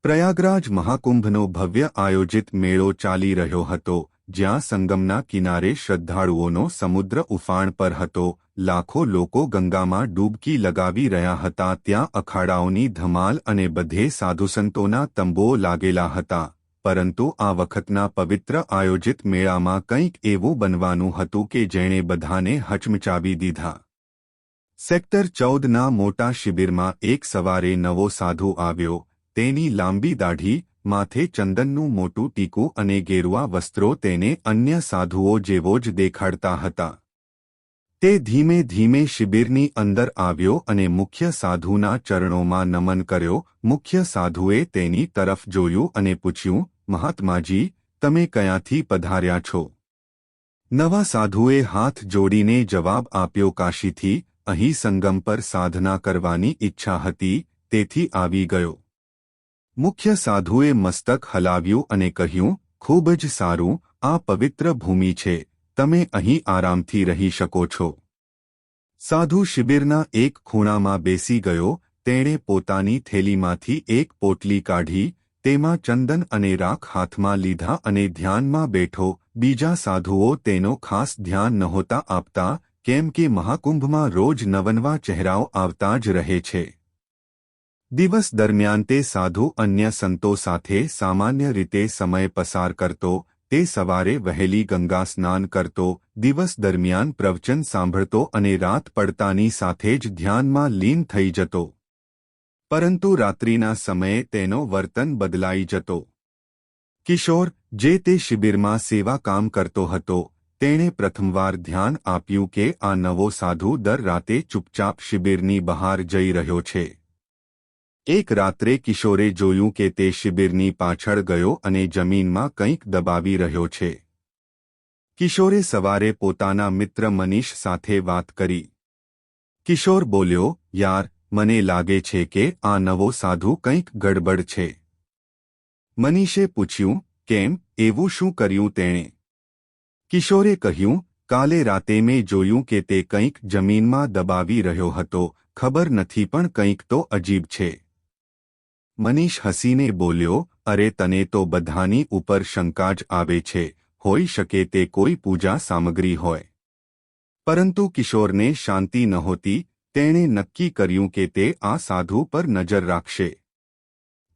પ્રયાગરાજ મહાકુંભનો ભવ્ય આયોજિત મેળો ચાલી રહ્યો હતો, જ્યાં સંગમના કિનારે શ્રદ્ધાળુઓનો સમુદ્ર ઉફાણ પર હતો. લાખો લોકો ગંગામાં ડૂબકી લગાવી રહ્યા હતા. ત્યાં અખાડાઓની ધમાલ અને બધે સાધુસંતોના તંબુઓ લાગેલા હતા. પરંતુ આ વખતના પવિત્ર આયોજિત મેળામાં કંઈક એવું બનવાનું હતું કે જેણે બધાને હચમચાવી દીધા. સેક્ટર 14ના મોટા શિબિરમાં એક સવારે નવો સાધુ આવ્યો. તેની લાંબી દાઢી, માથે ચંદનનું મોટું ટીકું અને ગેરુઆ વસ્ત્રો તેને અન્ય સાધુઓ જેવો જ દેખાડતા હતા. તે ધીમે ધીમે શિબિરની અંદર આવ્યો અને મુખ્ય સાધુના ચરણોમાં નમન કર્યો. મુખ્ય સાધુએ તેની તરફ જોયું અને પૂછ્યું, મહાત્માજી, તમે ક્યાંથી પધાર્યા છો? નવા સાધુએ હાથ જોડીને જવાબ આપ્યો, કાશીથી. અહીં સંગમ પર સાધના કરવાની ઈચ્છા હતી, તેથી આવી ગયો. મુખ્ય સાધુએ મસ્તક હલાવ્યું અને કહ્યું, ખૂબ જ સારું, આ પવિત્ર ભૂમિ છે, તમે અહીં આરામથી રહી શકો છો. સાધુ શિબિરના એક ખૂણામાં બેસી ગયો. તેણે પોતાની થેલીમાંથી એક પોટલી કાઢી, તેમાં ચંદન અને રાખ હાથમાં લીધા અને ધ્યાનમાં બેઠો. બીજા સાધુઓ તેનો ખાસ ધ્યાન નહોતા આપતા, કેમ કે મહાકુંભમાં રોજ નવનવા ચહેરાઓ આવતા જ રહે છે. દિવસ દરમિયાન તે સાધુ અન્ય સંતો સાથે સામાન્ય રીતે સમય પસાર કરતો. તે સવારે વહેલી ગંગા સ્નાન કરતો, દિવસ દરમિયાન પ્રવચન સાંભળતો અને રાત પડતાની સાથે જ ધ્યાનમાં લીન થઈ જતો. પરંતુ રાત્રિના સમયે તેનો વર્તન બદલાઈ જતો. કિશોર, જે તે શિબિરમાં સેવા કામ કરતો હતો, તેણે પ્રથમવાર ધ્યાન આપ્યું કે આ નવો સાધુ દર રાતે ચૂપચાપ શિબિરની બહાર જઈ રહ્યો છે. એક રાત્રે કિશોરે જોયું કે તે શિબિરની પાછળ ગયો અને જમીનમાં કંઈક દબાવી રહ્યો છે. કિશોરે સવારે પોતાના મિત્ર મનીષ સાથે વાત કરી. કિશોર બોલ્યો, યાર, મને લાગે છે કે આ નવો સાધુ કંઈક ગડબડ છે. મનીષે પૂછ્યું, કેમ, એવું શું કર્યું તેણે? કિશોરે કહ્યું, કાલે રાતે મેં જોયું કે તે કંઈક જમીનમાં દબાવી રહ્યો હતો. ખબર નથી, પણ કંઈક તો અજીબ છે. મનીષ હસીને બોલ્યો, અરે, તને તો બધાની ઉપર શંકા જ આવે છે. હોઈ શકે તે કોઈ પૂજા સામગ્રી હોય. પરંતુ કિશોરને શાંતિ નહોતી. તેણે નક્કી કર્યું કે તે આ સાધુ પર નજર રાખશે.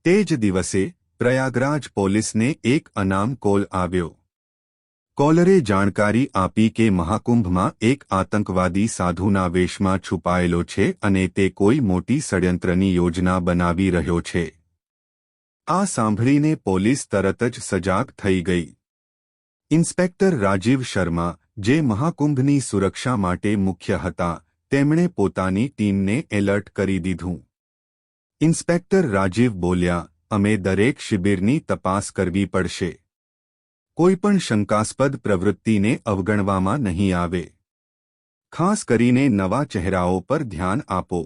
તે જ દિવસે પ્રયાગરાજ પોલીસને એક અનામ કોલ આવ્યો. કોલરે જાણકારી આપી કે મહાકુંભમાં એક આતંકવાદી સાધુના વેશમાં છુપાયેલો છે અને તે કોઈ મોટી ષડયંત્રની યોજના બનાવી રહ્યો છે. આ સાંભળીને પોલીસ તરત જ સજાગ થઈ ગઈ. ઇન્સ્પેક્ટર રાજીવ શર્મા, જે મહાકુંભની સુરક્ષા માટે મુખ્ય હતા, તેમણે પોતાની ટીમને એલર્ટ કરી દીધું. ઇન્સ્પેક્ટર રાજીવ બોલ્યા, અમે દરેક શિબિરની તપાસ કરવી પડશે. કોઈપણ શંકાસ્પદ પ્રવૃત્તિને અવગણવામાં નહીં આવે. ખાસ કરીને નવા ચહેરાઓ પર ધ્યાન આપો.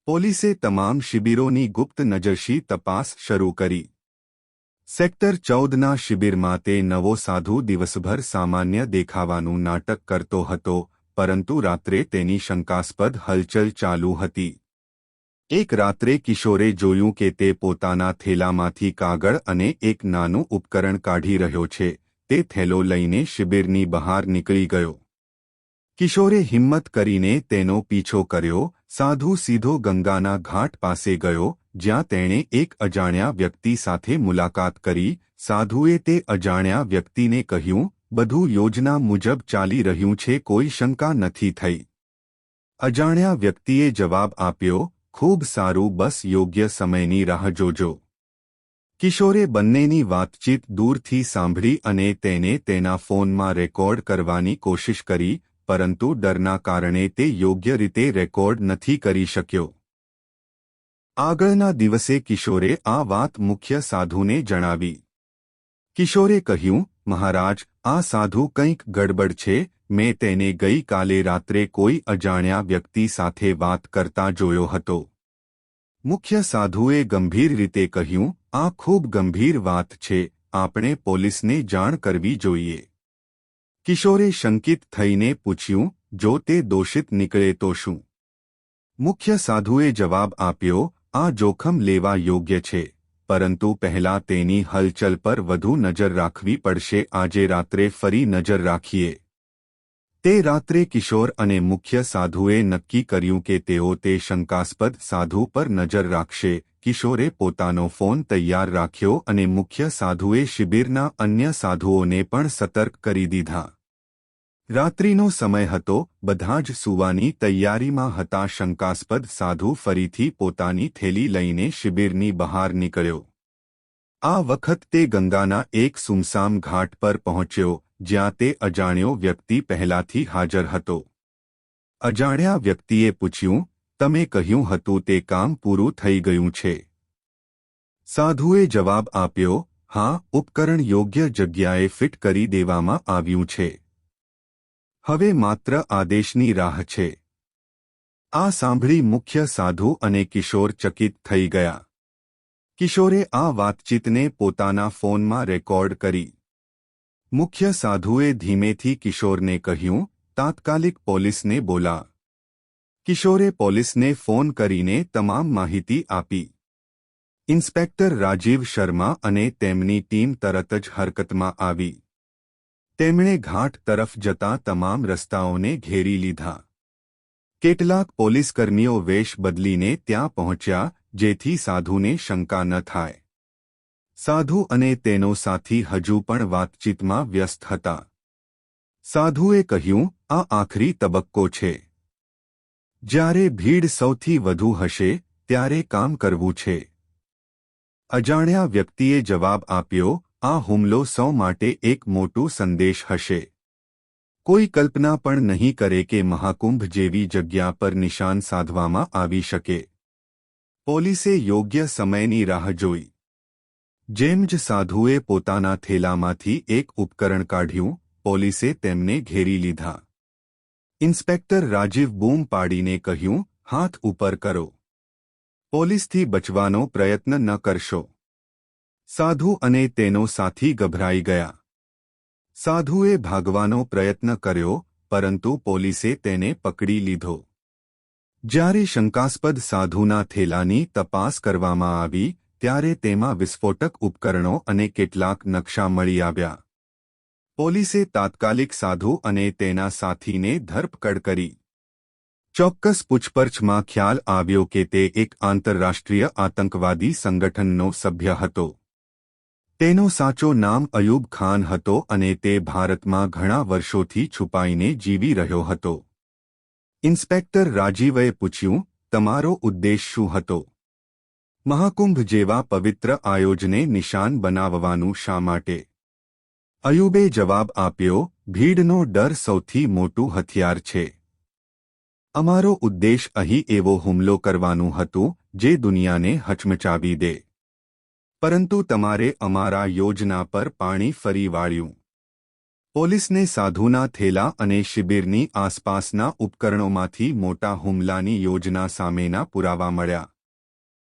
પોલીસે તમામ શિબિરોની ગુપ્ત નજરથી તપાસ શરૂ કરી. સેક્ટર 14ના શિબિરમાં તે નવો સાધુ દિવસભર સામાન્ય દેખાવાનું નાટક કરતો હતો, પરંતુ રાત્રે તેની શંકાસ્પદ હલચલ ચાલુ હતી. એક રાત્રે કિશોરે જોયું કે તે પોતાના થેલામાંથી કાગળ અને એક નાનું ઉપકરણ કાઢી રહ્યો છે. તે થેલો લઈને શિબિરની બહાર નીકળી ગયો. કિશોરે હિંમત કરીને તેનો પીછો કર્યો. સાધુ સીધો ગંગાના ઘાટ પાસે ગયો, જ્યાં તેણે એક અજાણ્યા વ્યક્તિ સાથે મુલાકાત કરી. સાધુએ તે અજાણ્યા વ્યક્તિને કહ્યું, બધું યોજના મુજબ ચાલી રહ્યું છે, કોઈ શંકા નથી થઈ. અજાણ્યા વ્યક્તિએ જવાબ આપ્યો, ખૂબ સારું, બસ યોગ્ય સમયની રાહ જોજો. કિશોરે બંનેની વાતચીત દૂરથી સાંભળી અને તેને તેના ફોનમાં રેકોર્ડ કરવાની કોશિશ કરી, પરંતુ ડરના કારણે તે યોગ્ય રીતે રેકોર્ડ નથી કરી શક્યો. આગળના દિવસે કિશોરે આ વાત મુખ્ય સાધુને જણાવી. કિશોરે કહ્યું, મહારાજ, આ સાધુ કંઈક ગડબડ છે. મેં તેને ગઈ કાલે રાત્રે કોઈ અજાણ્યા વ્યક્તિ સાથે વાત કરતા જોયો હતો. મુખ્ય સાધુએ ગંભીર રીતે કહ્યું, આ ખૂબ ગંભીર વાત છે, આપણે પોલીસને જાણ કરવી જોઈએ. કિશોરે શંકિત થઈને પૂછ્યું, જો તે દોષિત નીકળે તો શું? મુખ્ય સાધુએ જવાબ આપ્યો, આ જોખમ લેવા યોગ્ય છે. પરંતુ પહેલા તેની હલચલ પર વધુ નજર રાખવી પડશે. આજે રાત્રે ફરી નજર રાખીએ. તે રાત્રે કિશોર અને મુખ્ય સાધુએ નક્કી કર્યું કે તેઓ તે શંકાસ્પદ સાધુ પર નજર રાખશે. કિશોરે પોતાનો ફોન તૈયાર રાખ્યો અને મુખ્ય સાધુએ શિબિરના અન્ય સાધુઓને પણ સતર્ક કરી દીધા. રાત્રિનો સમય હતો. બધા જ સૂવાની તૈયારીમાં હતા. શંકાસ્પદ સાધુ ફરીથી પોતાની થેલી લઈને શિબિરની બહાર નીકળ્યો. આ વખત તે ગંગાના એક સુમસામ ઘાટ પર પહોંચ્યો, જ્યાં તે અજાણ્યો વ્યક્તિ પહેલાથી હાજર હતો. અજાણ્યા વ્યક્તિએ પૂછ્યું, તમે કહ્યું હતું તે કામ પૂરું થઈ ગયું છે? સાધુએ જવાબ આપ્યો, હા, ઉપકરણ યોગ્ય જગ્યાએ ફિટ કરી દેવામાં આવ્યું છે. હવે માત્ર આદેશની રાહ છે. આ સાંભળી મુખ્ય સાધુ અને કિશોર ચકિત થઈ ગયા. કિશોરે આ વાતચીતને પોતાના ફોનમાં રેકોર્ડ કરી. મુખ્ય સાધુએ ધીમેથી કિશોરને કહ્યું, તાત્કાલિક પોલીસને બોલા. કિશોરે પોલીસને ફોન કરીને તમામ માહિતી આપી. ઇન્સ્પેક્ટર રાજીવ શર્મા અને તેમની ટીમ તરત જ હરકતમાં આવી. તેમણે ઘાટ તરફ જતા તમામ રસ્તાઓને ઘેરી લીધા. કેટલાક પોલીસકર્મીઓ વેશ બદલીને ત્યાં પહોંચ્યા, જેથી સાધુને શંકા ન થાય. સાધુ અને તેનો સાથી હજુ પણ વાતચીતમાં વ્યસ્ત હતા. સાધુએ કહ્યું, આ આખરી તબક્કો છે. જ્યારે ભીડ સૌથી વધુ હશે, ત્યારે કામ કરવું છે. અજાણ્યા વ્યક્તિએ જવાબ આપ્યો, આ હુમલો સૌ માટે એક મોટું સંદેશ હશે. કોઈ કલ્પના પણ નહીં કરે કે મહાકુંભ જેવી જગ્યા પર નિશાન સાધવામાં આવી શકે. પોલીસે યોગ્ય સમયની રાહ જોઈ. જેમ જ સાધુએ પોતાના થેલામાંથી એક ઉપકરણ કાઢ્યું, પોલીસે તેમને ઘેરી લીધા. ઇન્સ્પેક્ટર રાજીવ બૂમ પાડીને કહ્યું, હાથ ઉપર કરો. પોલીસથી બચવાનો પ્રયત્ન ન કરશો. સાધુ અને તેનો સાથી ગભરાઈ ગયા. સાધુએ ભાગવાનો પ્રયત્ન કર્યો, પરંતુ પોલીસે તેને પકડી લીધો. જ્યારે શંકાસ્પદ સાધુના થેલાની તપાસ કરવામાં આવી, ત્યારે તેમાં વિસ્ફોટક ઉપકરણો અને કેટલાક નકશા મળી આવ્યા. પોલીસે તાત્કાલિક સાધુ અને તેના સાથીને ધરપકડ કરી. ચોક્કસ પૂછપરછમાં ખ્યાલ આવ્યો કે તે એક આંતરરાષ્ટ્રીય આતંકવાદી સંગઠનનો સભ્ય હતો. તેનો સાચો નામ અયુબ ખાન હતો અને તે ભારતમાં ઘણા વર્ષોથી છુપાઈને જીવી રહ્યો હતો. ઇન્સ્પેક્ટર રાજીવે પૂછ્યું, તમારો ઉદ્દેશ શું હતો? મહાકુંભ જેવા પવિત્ર આયોજને નિશાન બનાવવાનું શા માટે? અયુબે જવાબ આપ્યો, ભીડનો ડર સૌથી મોટું હથિયાર છે. અમારો ઉદ્દેશ અહીં એવો હુમલો કરવાનું હતું, જે દુનિયાને હચમચાવી દે. પરંતુ તમારે અમારા યોજના પર પાણી ફરી વાળ્યું. પોલીસને સાધુના થેલા અને શિબિરની આસપાસના ઉપકરણોમાંથી મોટા હુમલાની યોજના સામેના પુરાવા મળ્યા.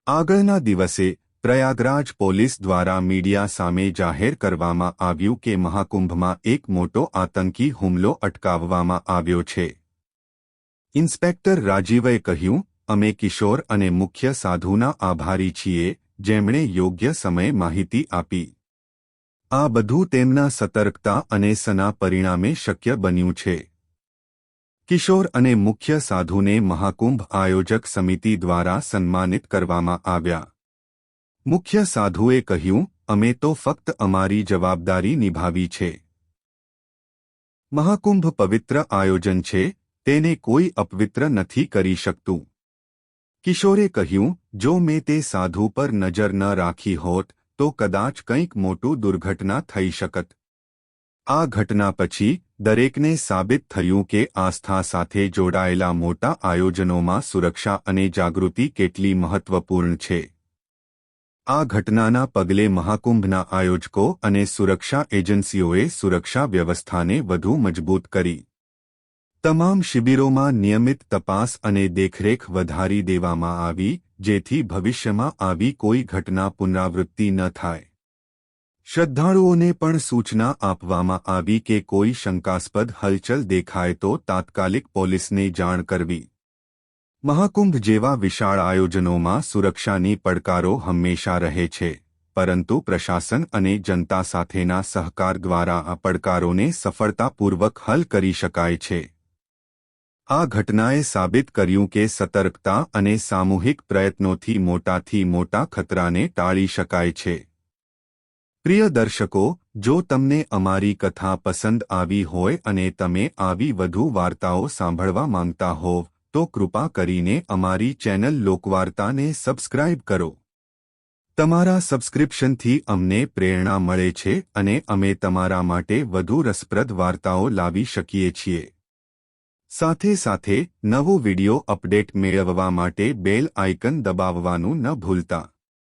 આગળના દિવસે પ્રયાગરાજ પોલીસ દ્વારા મીડિયા સામે જાહેર કરવામાં આવ્યું કે મહાકુંભમાં એક મોટો આતંકી હુમલો અટકાવવામાં આવ્યો છે. ઇન્સ્પેક્ટર રાજીવે કહ્યું, અમે કિશોર અને મુખ્ય સાધુના આભારી છીએ, જેમણે યોગ્ય સમયે માહિતી આપી. આ બધું તેમના સતર્કતા અને સના પરિણામે શક્ય બન્યું છે. કિશોર અને મુખ્ય સાધુને મહાકુંભ આયોજક સમિતિ દ્વારા સન્માનિત કરવામાં આવ્યા. મુખ્ય સાધુએ કહ્યું, અમે તો ફક્ત અમારી જવાબદારી નિભાવી છે. મહાકુંભ પવિત્ર આયોજન છે, તેને કોઈ અપવિત્ર નથી કરી શકતું. કિશોરે કહ્યું, જો મેં તે સાધુ પર નજર ન રાખી હોત, તો કદાચ કંઈક મોટું દુર્ઘટના થઈ શકત. આ ઘટના પછી દરેકને સાબિત થયું કે આસ્થા સાથે જોડાયેલા મોટા આયોજનોમાં સુરક્ષા અને જાગૃતિ કેટલી મહત્વપૂર્ણ છે. આ ઘટનાના પગલે મહાકુંભના આયોજકો અને સુરક્ષા એજન્સીઓએ સુરક્ષા વ્યવસ્થાને વધુ મજબૂત કરી. તમામ શિબિરોમાં નિયમિત તપાસ અને દેખરેખ વધારી દેવામાં આવી, જેથી ભવિષ્યમાં આવી કોઈ ઘટના પુનરાવૃત્તિ ન થાય. શ્રદ્ધાળુઓને પણ સૂચના આપવામાં આવી કે કોઈ શંકાસ્પદ હલચલ દેખાય તો તાત્કાલિક પોલીસને જાણ કરવી. મહાકુંભ જેવા વિશાળ આયોજનોમાં સુરક્ષાની પડકારો હંમેશા રહે છે, પરંતુ પ્રશાસન અને જનતા સાથેના સહકાર દ્વારા આ પડકારોને સફળતાપૂર્વક હલ કરી શકાય છે. આ ઘટનાએ સાબિત કર્યું કે સતર્કતા અને સામૂહિક પ્રયત્નોથી મોટાથી મોટા ખતરાને ટાળી શકાય છે. પ્રિય દર્શકો, જો તમને અમારી કથા પસંદ આવી હોય અને તમે આવી વધુ વાર્તાઓ સાંભળવા માંગતા હોવ, તો કૃપા કરીને અમારી ચેનલ લોકવાર્તાને સબસ્ક્રાઇબ કરો. તમારા સબસ્ક્રિપ્શનથી અમને પ્રેરણા મળે છે અને અમે તમારા માટે વધુ રસપ્રદ વાર્તાઓ લાવી શકીએ છીએ. સાથે સાથે નવો વિડિયો અપડેટ મેળવવા માટે બેલ આઇકન દબાવવાનું ન ભૂલતા.